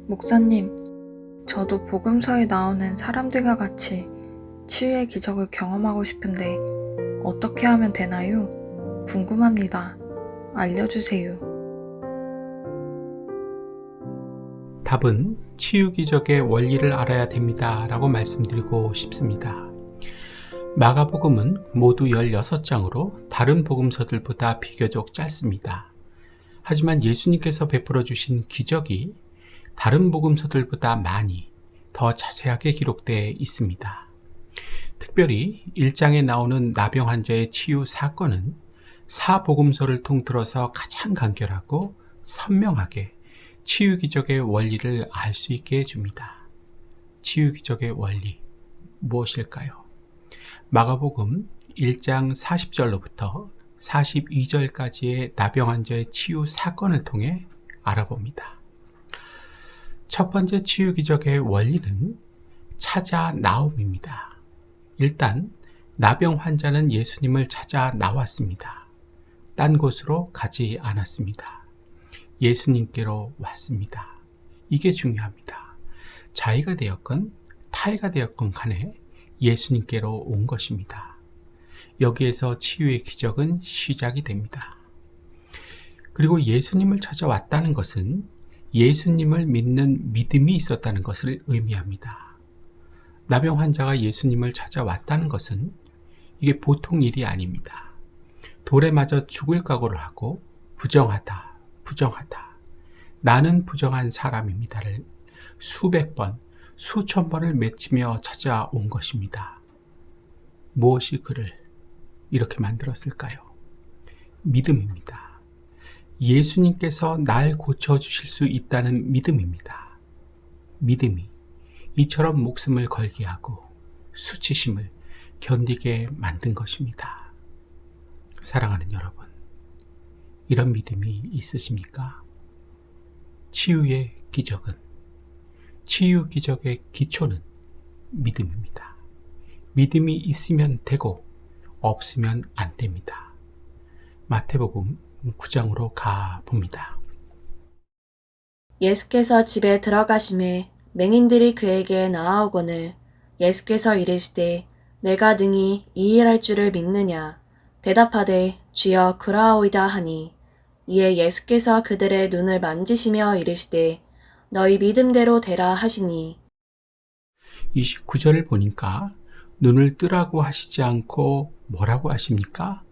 목사님, 저도 복음서에 나오는 사람들과 같이 치유의 기적을 경험하고 싶은데 어떻게 하면 되나요? 궁금합니다. 알려주세요. 답은 치유기적의 원리를 알아야 됩니다 라고 말씀드리고 싶습니다. 마가복음은 모두 16장으로 다른 복음서들보다 비교적 짧습니다. 하지만 예수님께서 베풀어 주신 기적이 다른 복음서들보다 많이 더 자세하게 기록되어 있습니다. 특별히 1장에 나오는 나병 환자의 치유 사건은 사복음서를 통틀어서 가장 간결하고 선명하게 치유기적의 원리를 알 수 있게 해줍니다. 치유기적의 원리, 무엇일까요? 마가복음 1장 40절로부터 42절까지의 나병 환자의 치유 사건을 통해 알아봅니다. 첫 번째 치유기적의 원리는 찾아 나옴입니다. 일단 나병 환자는 예수님을 찾아 나왔습니다. 딴 곳으로 가지 않았습니다. 예수님께로 왔습니다. 이게 중요합니다. 자의가 되었건 타의가 되었건 간에 예수님께로 온 것입니다. 여기에서 치유의 기적은 시작이 됩니다. 그리고 예수님을 찾아왔다는 것은 예수님을 믿는 믿음이 있었다는 것을 의미합니다. 나병 환자가 예수님을 찾아왔다는 것은 이게 보통 일이 아닙니다. 돌에 맞아 죽을 각오를 하고 부정하다. 나는 부정한 사람입니다를 수백 번, 수천 번을 외치며 찾아온 것입니다. 무엇이 그를 이렇게 만들었을까요? 믿음입니다. 예수님께서 날 고쳐주실 수 있다는 믿음입니다. 믿음이 이처럼 목숨을 걸게 하고 수치심을 견디게 만든 것입니다. 사랑하는 여러분, 이런 믿음이 있으십니까? 치유의 기적은, 치유 기적의 기초는 믿음입니다. 믿음이 있으면 되고 없으면 안 됩니다. 마태복음 9장으로 가봅니다. 예수께서 집에 들어가심에 맹인들이 그에게 나아오거늘 예수께서 이르시되 내가 능히 이 일할 줄을 믿느냐 대답하되 주여 그러하오이다 하니 이에 예수께서 그들의 눈을 만지시며 이르시되 너희 믿음대로 되라 하시니 29절을 보니까 눈을 뜨라고 하시지 않고 뭐라고 하십니까?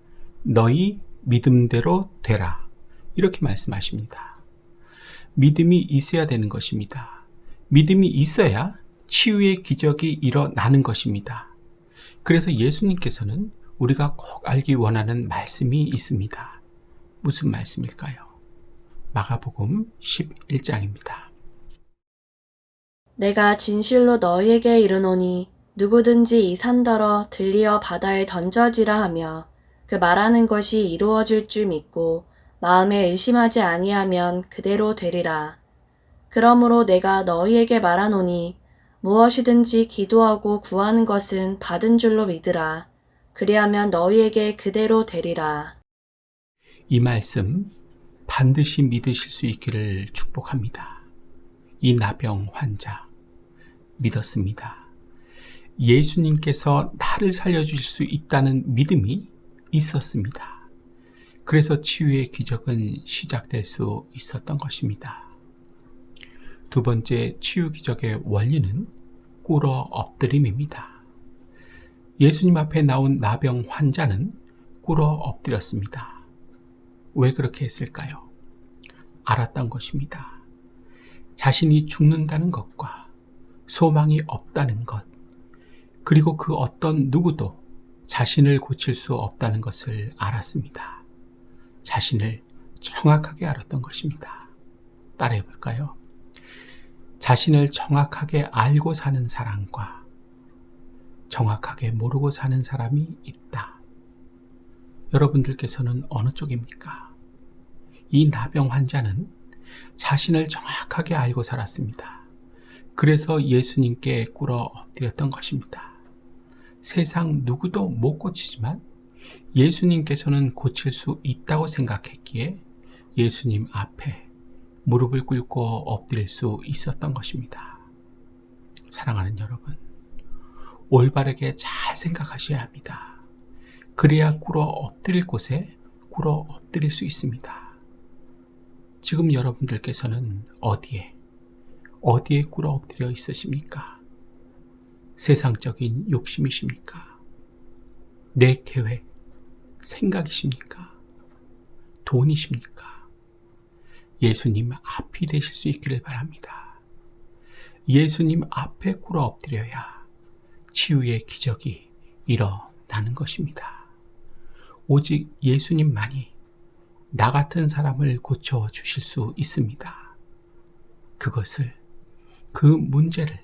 너희 믿음대로 되라. 이렇게 말씀하십니다. 믿음이 있어야 되는 것입니다. 믿음이 있어야 치유의 기적이 일어나는 것입니다. 그래서 예수님께서는 우리가 꼭 알기 원하는 말씀이 있습니다. 무슨 말씀일까요? 마가복음 11장입니다. 내가 진실로 너희에게 이르노니 누구든지 이 산더러 들리어 바다에 던져지라 하며 그 말하는 것이 이루어질 줄 믿고 마음에 의심하지 아니하면 그대로 되리라. 그러므로 내가 너희에게 말하노니 무엇이든지 기도하고 구하는 것은 받은 줄로 믿으라. 그리하면 너희에게 그대로 되리라. 이 말씀 반드시 믿으실 수 있기를 축복합니다. 이 나병 환자 믿었습니다. 예수님께서 나를 살려주실 수 있다는 믿음이 있었습니다. 그래서 치유의 기적은 시작될 수 있었던 것입니다. 두 번째 치유 기적의 원리는 꿇어 엎드림입니다. 예수님 앞에 나온 나병 환자는 꿇어 엎드렸습니다. 왜 그렇게 했을까요? 알았던 것입니다. 자신이 죽는다는 것과 소망이 없다는 것, 그리고 그 어떤 누구도 자신을 고칠 수 없다는 것을 알았습니다. 자신을 정확하게 알았던 것입니다. 따라해 볼까요? 자신을 정확하게 알고 사는 사람과 정확하게 모르고 사는 사람이 있다. 여러분들께서는 어느 쪽입니까? 이 나병 환자는 자신을 정확하게 알고 살았습니다. 그래서 예수님께 꿇어 엎드렸던 것입니다. 세상 누구도 못 고치지만 예수님께서는 고칠 수 있다고 생각했기에 예수님 앞에 무릎을 꿇고 엎드릴 수 있었던 것입니다. 사랑하는 여러분, 올바르게 잘 생각하셔야 합니다. 그래야 꿇어 엎드릴 곳에 꿇어 엎드릴 수 있습니다. 지금 여러분들께서는 어디에 꿇어 엎드려 있으십니까? 세상적인 욕심이십니까? 내 계획, 생각이십니까? 돈이십니까? 예수님 앞이 되실 수 있기를 바랍니다. 예수님 앞에 꿇어 엎드려야 치유의 기적이 일어나는 것입니다. 오직 예수님만이 나 같은 사람을 고쳐주실 수 있습니다. 그 문제를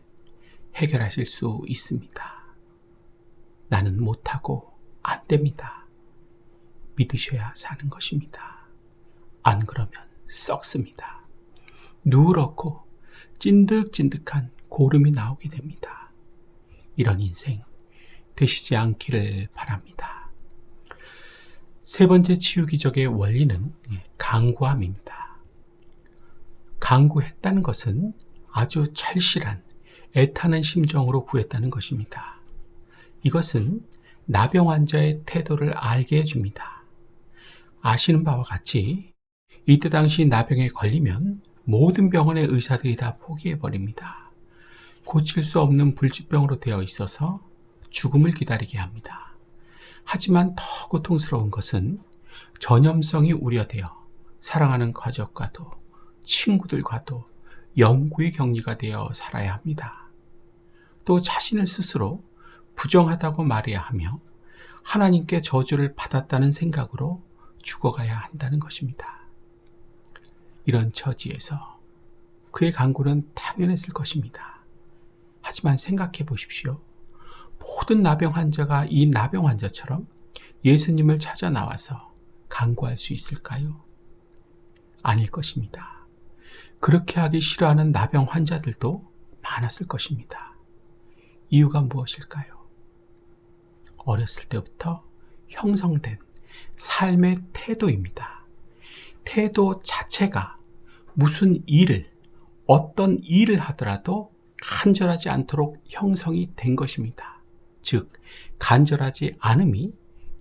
해결하실 수 있습니다. 나는 못하고 안 됩니다. 믿으셔야 사는 것입니다. 안 그러면 썩습니다. 누렇고 찐득찐득한 고름이 나오게 됩니다. 이런 인생 되시지 않기를 바랍니다. 세 번째 치유 기적의 원리는 간구함입니다. 간구했다는 것은 아주 절실한 애타는 심정으로 구했다는 것입니다. 이것은 나병 환자의 태도를 알게 해줍니다. 아시는 바와 같이 이때 당시 나병에 걸리면 모든 병원의 의사들이 다 포기해버립니다. 고칠 수 없는 불치병으로 되어 있어서 죽음을 기다리게 합니다. 하지만 더 고통스러운 것은 전염성이 우려되어 사랑하는 가족과도 친구들과도 영구의 격리가 되어 살아야 합니다. 또 자신을 스스로 부정하다고 말해야 하며 하나님께 저주를 받았다는 생각으로 죽어가야 한다는 것입니다. 이런 처지에서 그의 간구는 당연했을 것입니다. 하지만 생각해 보십시오. 모든 나병 환자가 이 나병 환자처럼 예수님을 찾아 나와서 간구할 수 있을까요? 아닐 것입니다. 그렇게 하기 싫어하는 나병 환자들도 많았을 것입니다. 이유가 무엇일까요? 어렸을 때부터 형성된 삶의 태도입니다. 태도 자체가 어떤 일을 하더라도 간절하지 않도록 형성이 된 것입니다. 즉, 간절하지 않음이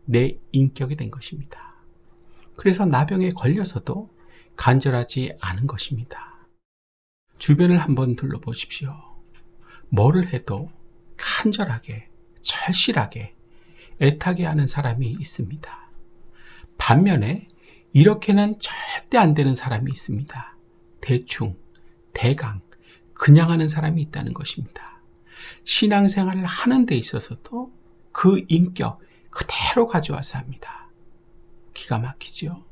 내 인격이 된 것입니다. 그래서 나병에 걸려서도 간절하지 않은 것입니다. 주변을 한번 둘러보십시오. 뭐를 해도 간절하게, 절실하게, 애타게 하는 사람이 있습니다. 반면에 이렇게는 절대 안 되는 사람이 있습니다. 대충, 대강, 그냥 하는 사람이 있다는 것입니다. 신앙생활을 하는 데 있어서도 그 인격 그대로 가져와서 합니다. 기가 막히죠?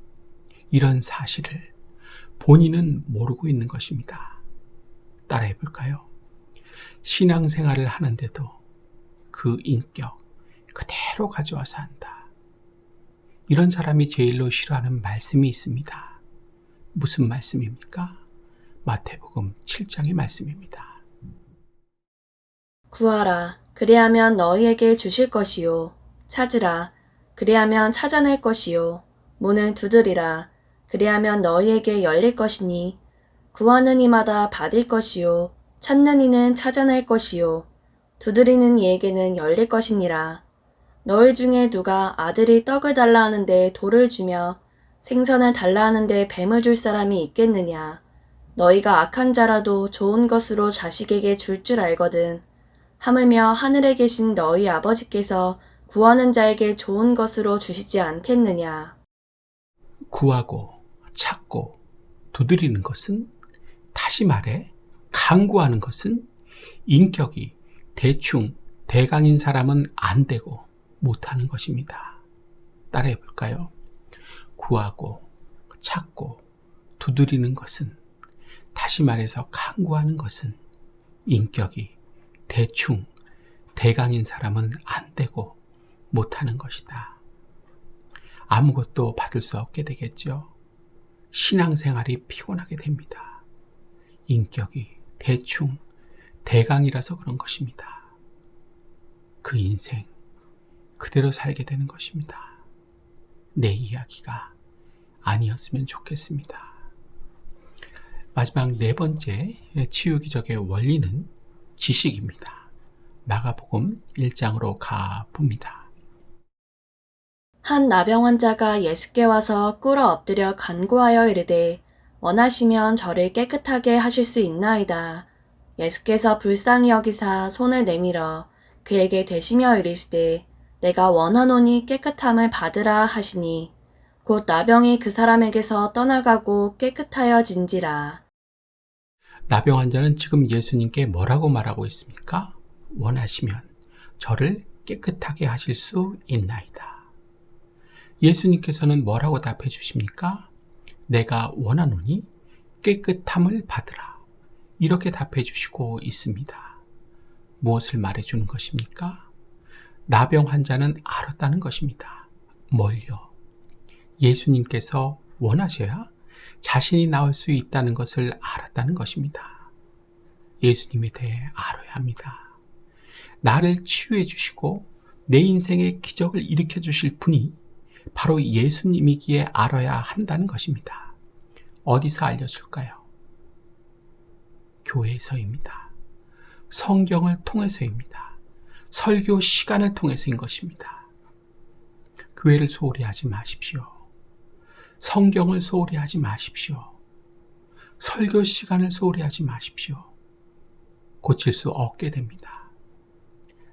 이런 사실을 본인은 모르고 있는 것입니다. 따라해 볼까요? 신앙생활을 하는데도 그 인격 그대로 가져와서 한다. 이런 사람이 제일로 싫어하는 말씀이 있습니다. 무슨 말씀입니까? 마태복음 7장의 말씀입니다. 구하라. 그리하면 너희에게 주실 것이요. 찾으라. 그리하면 찾아낼 것이요. 문을 두드리라. 그리하면 너희에게 열릴 것이니 구하는 이마다 받을 것이요. 찾는 이는 찾아낼 것이요. 두드리는 이에게는 열릴 것이니라. 너희 중에 누가 아들이 떡을 달라 하는데 돌을 주며 생선을 달라 하는데 뱀을 줄 사람이 있겠느냐. 너희가 악한 자라도 좋은 것으로 자식에게 줄 줄 알거든. 하물며 하늘에 계신 너희 아버지께서 구하는 자에게 좋은 것으로 주시지 않겠느냐. 구하고 찾고 두드리는 것은, 다시 말해 간구하는 것은 인격이 대충 대강인 사람은 안 되고 못하는 것입니다. 따라해 볼까요? 구하고 찾고 두드리는 것은, 다시 말해서 간구하는 것은 인격이 대충 대강인 사람은 안 되고 못하는 것이다. 아무것도 받을 수 없게 되겠죠. 신앙생활이 피곤하게 됩니다. 인격이 대충 대강이라서 그런 것입니다. 그 인생 그대로 살게 되는 것입니다. 내 이야기가 아니었으면 좋겠습니다. 마지막 네 번째 치유 기적의 원리는 지식입니다. 마가복음 1장으로 가봅니다. 한 나병 환자가 예수께 와서 꿇어 엎드려 간구하여 이르되 원하시면 저를 깨끗하게 하실 수 있나이다. 예수께서 불쌍히 여기사 손을 내밀어 그에게 대시며 이르시되 내가 원하노니 깨끗함을 받으라 하시니 곧 나병이 그 사람에게서 떠나가고 깨끗하여진지라. 나병 환자는 지금 예수님께 뭐라고 말하고 있습니까? 원하시면 저를 깨끗하게 하실 수 있나이다. 예수님께서는 뭐라고 답해 주십니까? 내가 원하노니 깨끗함을 받으라. 이렇게 답해 주시고 있습니다. 무엇을 말해 주는 것입니까? 나병 환자는 알았다는 것입니다. 뭘요? 예수님께서 원하셔야 자신이 나을 수 있다는 것을 알았다는 것입니다. 예수님에 대해 알아야 합니다. 나를 치유해 주시고 내 인생의 기적을 일으켜 주실 분이 바로 예수님이기에 알아야 한다는 것입니다. 어디서 알려줄까요? 교회에서입니다. 성경을 통해서입니다. 설교 시간을 통해서인 것입니다. 교회를 소홀히 하지 마십시오. 성경을 소홀히 하지 마십시오. 설교 시간을 소홀히 하지 마십시오. 고칠 수 없게 됩니다.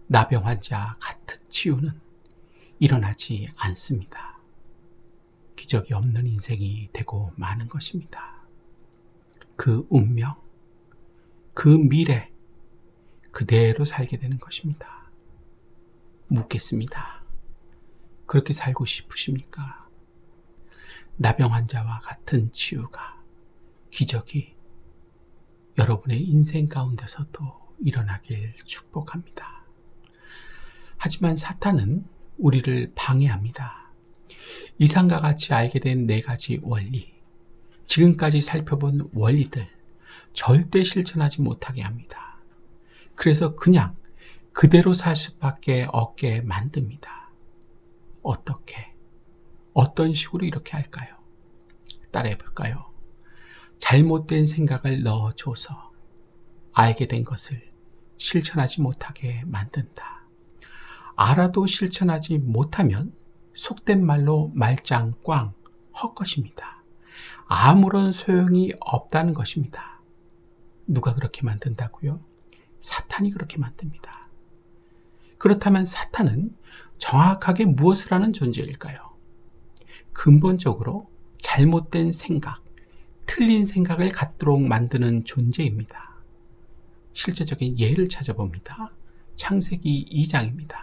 나병 환자 같은 치유는 일어나지 않습니다. 기적이 없는 인생이 되고 마는 것입니다. 그 운명, 그 미래, 그대로 살게 되는 것입니다. 묻겠습니다. 그렇게 살고 싶으십니까? 나병 환자와 같은 치유가, 기적이 여러분의 인생 가운데서도 일어나길 축복합니다. 하지만 사탄은 우리를 방해합니다. 이상과 같이 알게 된 네 가지 원리, 지금까지 살펴본 원리들 절대 실천하지 못하게 합니다. 그래서 그냥 그대로 살 수밖에 없게 만듭니다. 어떻게? 어떤 식으로 이렇게 할까요? 따라해 볼까요? 잘못된 생각을 넣어줘서 알게 된 것을 실천하지 못하게 만든다. 알아도 실천하지 못하면 속된 말로 말짱 꽝 헛것입니다. 아무런 소용이 없다는 것입니다. 누가 그렇게 만든다고요? 사탄이 그렇게 만듭니다. 그렇다면 사탄은 정확하게 무엇을 하는 존재일까요? 근본적으로 잘못된 생각, 틀린 생각을 갖도록 만드는 존재입니다. 실제적인 예를 찾아봅니다. 창세기 2장입니다.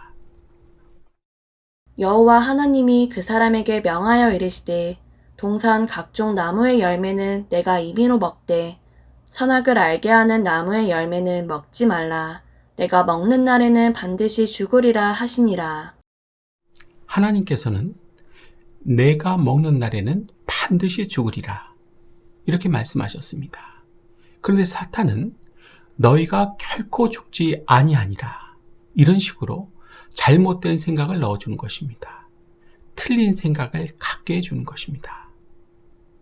여호와 하나님이 그 사람에게 명하여 이르시되 동산 각종 나무의 열매는 내가 임의로 먹되 선악을 알게 하는 나무의 열매는 먹지 말라. 내가 먹는 날에는 반드시 죽으리라 하시니라. 하나님께서는 내가 먹는 날에는 반드시 죽으리라 이렇게 말씀하셨습니다. 그런데 사탄은 너희가 결코 죽지 아니하니라 이런 식으로 잘못된 생각을 넣어주는 것입니다. 틀린 생각을 갖게 해주는 것입니다.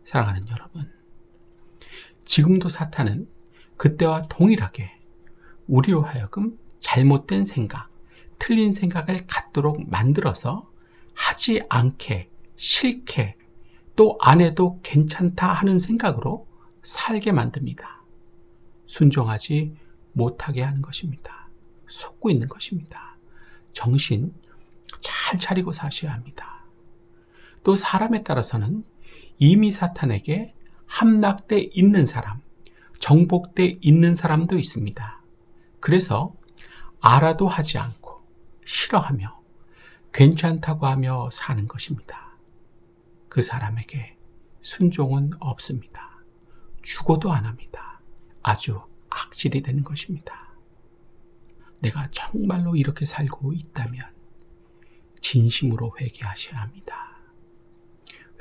사랑하는 여러분, 지금도 사탄은 그때와 동일하게 우리로 하여금 잘못된 생각, 틀린 생각을 갖도록 만들어서 하지 않게, 싫게, 또 안 해도 괜찮다 하는 생각으로 살게 만듭니다. 순종하지 못하게 하는 것입니다. 속고 있는 것입니다. 정신 잘 차리고 사셔야 합니다. 또 사람에 따라서는 이미 사탄에게 함락돼 있는 사람, 정복돼 있는 사람도 있습니다. 그래서 알아도 하지 않고 싫어하며 괜찮다고 하며 사는 것입니다. 그 사람에게 순종은 없습니다. 죽어도 안 합니다. 아주 악질이 되는 것입니다. 내가 정말로 이렇게 살고 있다면 진심으로 회개하셔야 합니다.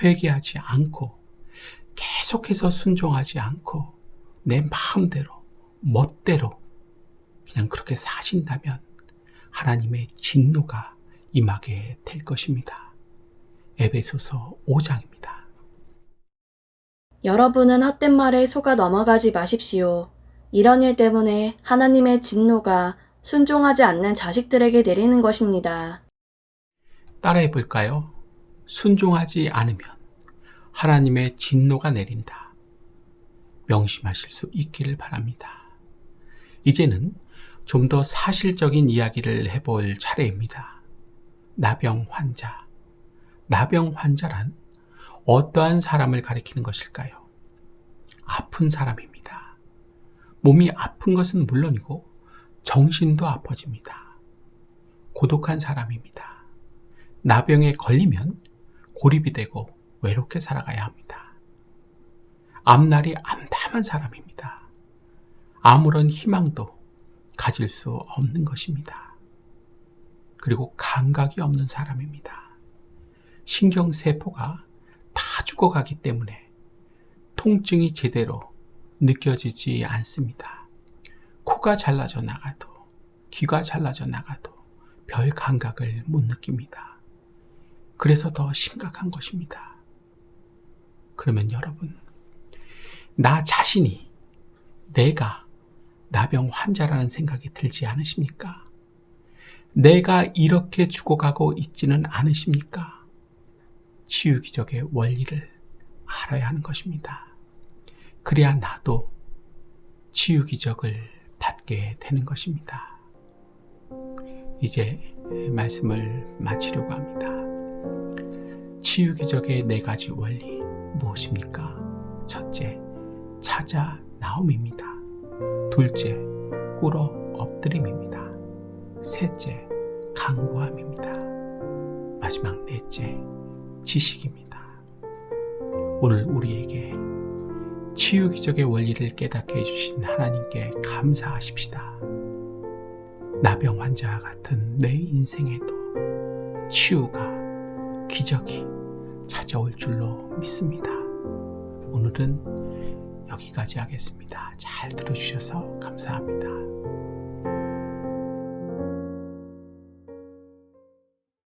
회개하지 않고 계속해서 순종하지 않고 내 마음대로 멋대로 그냥 그렇게 사신다면 하나님의 진노가 임하게 될 것입니다. 에베소서 5장입니다. 여러분은 헛된 말에 속아 넘어가지 마십시오. 이런 일 때문에 하나님의 진노가 순종하지 않는 자식들에게 내리는 것입니다. 따라해 볼까요? 순종하지 않으면 하나님의 진노가 내린다. 명심하실 수 있기를 바랍니다. 이제는 좀 더 사실적인 이야기를 해볼 차례입니다. 나병 환자. 나병 환자란 어떠한 사람을 가리키는 것일까요? 아픈 사람입니다. 몸이 아픈 것은 물론이고 정신도 아파집니다. 고독한 사람입니다. 나병에 걸리면 고립이 되고 외롭게 살아가야 합니다. 앞날이 암담한 사람입니다. 아무런 희망도 가질 수 없는 것입니다. 그리고 감각이 없는 사람입니다. 신경세포가 다 죽어가기 때문에 통증이 제대로 느껴지지 않습니다. 코가 잘라져 나가도, 귀가 잘라져 나가도 별 감각을 못 느낍니다. 그래서 더 심각한 것입니다. 그러면 여러분, 나 자신이, 내가 나병 환자라는 생각이 들지 않으십니까? 내가 이렇게 죽어가고 있지는 않으십니까? 치유기적의 원리를 알아야 하는 것입니다. 그래야 나도 치유기적을 받게 되는 것입니다. 이제 말씀을 마치려고 합니다. 치유기적의 4가지 원리 무엇입니까? 첫째, 찾아 나옴입니다. 둘째, 꿇어 엎드림입니다. 셋째, 강구함입니다. 마지막 넷째, 지식입니다. 오늘 우리에게 치유기적의 원리를 깨닫게 해주신 하나님께 감사하십시다. 나병 환자와 같은 내 인생에도 치유가, 기적이 찾아올 줄로 믿습니다. 오늘은 여기까지 하겠습니다. 잘 들어주셔서 감사합니다.